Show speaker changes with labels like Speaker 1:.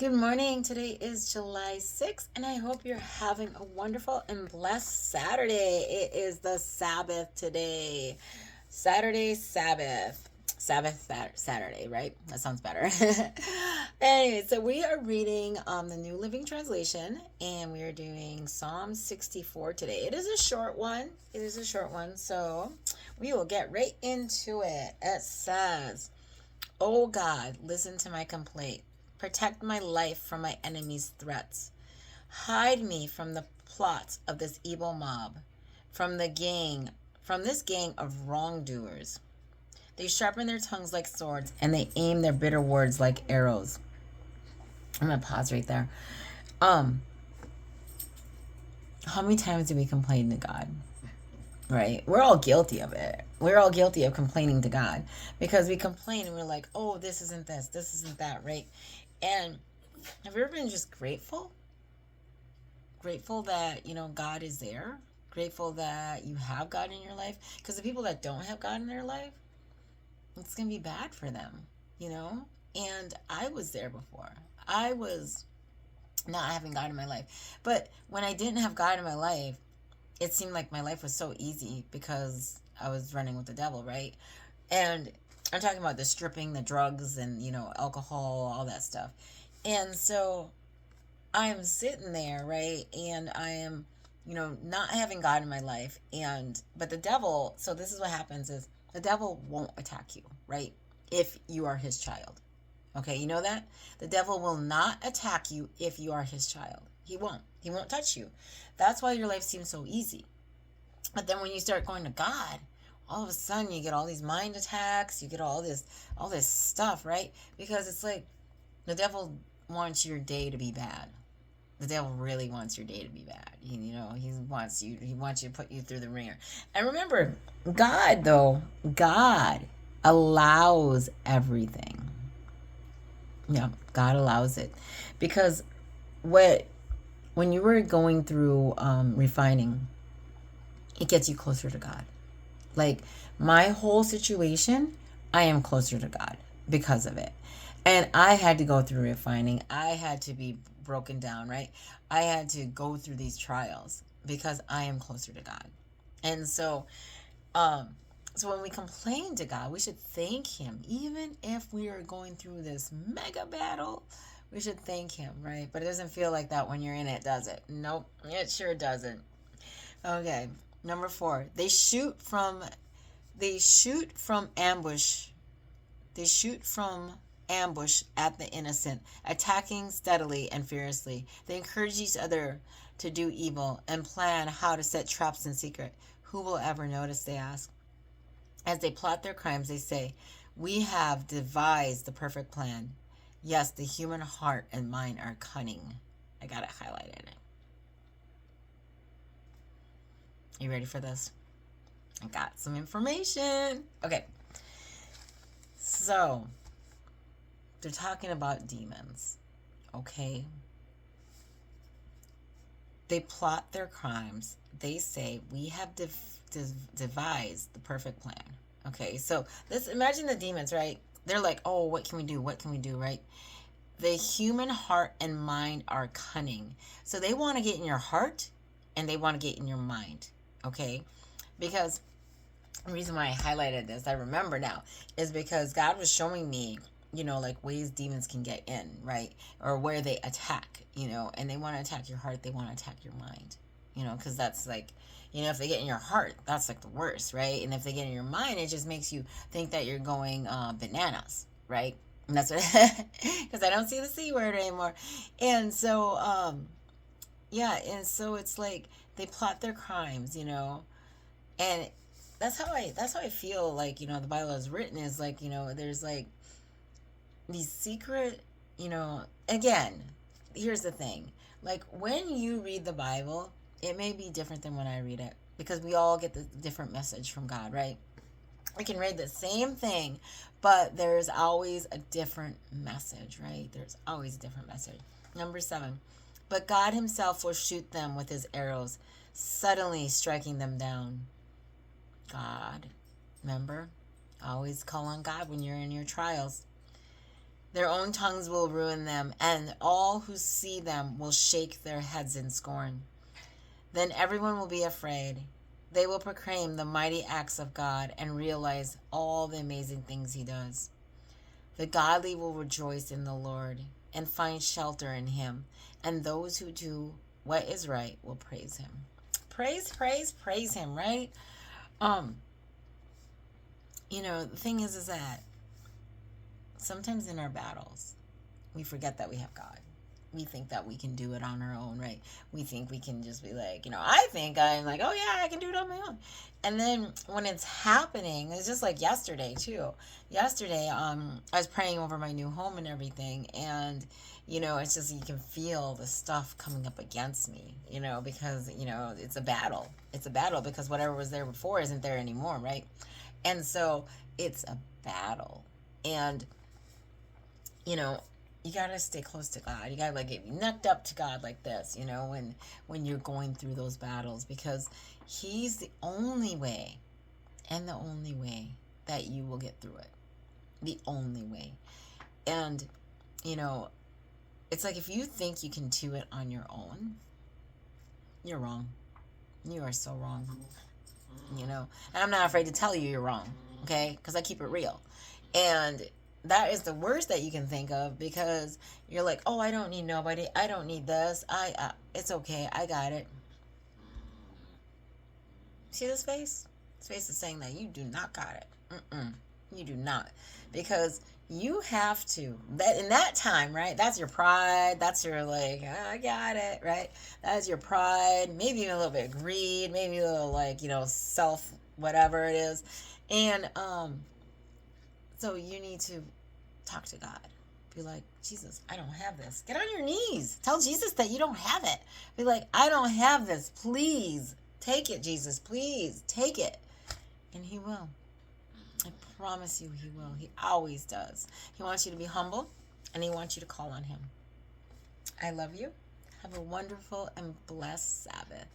Speaker 1: Good morning. Today is July 6th, and I hope you're having a wonderful and blessed Saturday. It is the Sabbath today. Saturday, Sabbath. Saturday, right? That sounds better. Anyway, so we are reading the New Living Translation, and we are doing Psalm 64 today. It is a short one. So we will get right into it. It says, "O God, listen to my complaint. Protect my life from my enemies' threats. Hide me from the plots of this evil mob, from the gang, from this gang of wrongdoers. They sharpen their tongues like swords, and they aim their bitter words like arrows." I'm gonna pause right there. Um, how many times do we complain to God? Right? We're all guilty of it. We're all guilty of complaining to God because we complain and we're like, "Oh, this isn't that," right? And have you ever been just grateful? Grateful that, God is there. Grateful that you have God in your life. Because the people that don't have God in their life, it's going to be bad for them, you know? And I was there before. I was not having God in my life. But when I didn't have God in my life, it seemed like my life was so easy because I was running with the devil, right? And I'm talking about the stripping, the drugs, and, alcohol, all that stuff. And so I'm sitting there, right? And I am, not having God in my life. But the devil, so this is what happens is the devil won't attack you, right? If you are his child. Okay, you know that? The devil will not attack you if you are his child. He won't. He won't touch you. That's why your life seems so easy. But then when you start going to God, all of a sudden you get all these mind attacks, you get all this stuff, right? Because it's like the devil wants your day to be bad. The devil really wants your day to be bad. He wants you to put you through the ringer. And remember, God allows everything. Yeah, God allows it. Because what when you were going through refining, it gets you closer to God. Like my whole situation, I am closer to God because of it. And I had to go through refining. I had to be broken down, right? I had to go through these trials because I am closer to God. And um, so when we complain to God, we should thank Him. Even if we are going through this mega battle, we should thank Him, right? But it doesn't feel like that when you're in it, does it? Nope, it sure doesn't. Okay, number 4. They shoot from ambush. They shoot from ambush at the innocent, attacking steadily and fiercely. They encourage each other to do evil and plan how to set traps in secret. Who will ever notice, they ask. As they plot their crimes, they say, "We have devised the perfect plan. Yes, the human heart and mind are cunning." I got it highlighted. You ready for this? I got some information. Okay. So, they're talking about demons. Okay. They plot their crimes. They say, "We have devised the perfect plan." Okay. So, let's imagine the demons, right? They're like, "Oh, what can we do? What can we do?" Right? The human heart and mind are cunning. So, they want to get in your heart and they want to get in your mind. Okay. Because the reason why I highlighted this, I remember now, is because God was showing me, like ways demons can get in, right? Or where they attack, and they want to attack your heart, they want to attack your mind, because that's like, if they get in your heart, that's like the worst, right? And if they get in your mind, it just makes you think that you're going bananas, right? And that's what, because I don't see the C word anymore. And so, yeah, and so it's like they plot their crimes, and that's how I feel like, the Bible is written is like, there's like these secret, again, here's the thing. Like when you read the Bible, it may be different than when I read it because we all get the different message from God, right? We can read the same thing, but there's always a different message, right? There's always a different message. Number 7. But God himself will shoot them with his arrows, suddenly striking them down. God. Remember? Always call on God when you're in your trials. Their own tongues will ruin them, and all who see them will shake their heads in scorn. Then everyone will be afraid. They will proclaim the mighty acts of God and realize all the amazing things he does. The godly will rejoice in the Lord and find shelter in him, and those who do what is right will praise him. Praise him, right? Um, the thing is that sometimes in our battles, we forget that we have God. We think that we can do it on our own, right? We think we can just be like, I think I'm like, oh yeah, I can do it on my own. And then when it's happening, it's just like yesterday too. Yesterday, I was praying over my new home and everything, and it's just you can feel the stuff coming up against me, because it's a battle. It's a battle because whatever was there before isn't there anymore, right? And so it's a battle, and you know you gotta stay close to God. You gotta like get necked up to God like this, when you're going through those battles, because He's the only way, and the only way that you will get through it. The only way. And it's like if you think you can do it on your own, you're wrong. You are so wrong. And I'm not afraid to tell you you're wrong, okay? Because I keep it real. And that is the worst that you can think of, because you're like, oh, I don't need nobody. I don't need this. It's okay. I got it. See this face? This face is saying that you do not got it. You do not. Because you have to. That in that time, right? That's your pride. That's your like, I got it, right? That's your pride. Maybe even a little bit of greed. Maybe a little like, self, whatever it is. And so you need to talk to God. Be like, Jesus, I don't have this. Get on your knees. Tell Jesus that you don't have it. Be like, I don't have this. Please take it, Jesus. Please take it. And He will. I promise you He will. He always does. He wants you to be humble, and He wants you to call on Him. I love you. Have a wonderful and blessed Sabbath.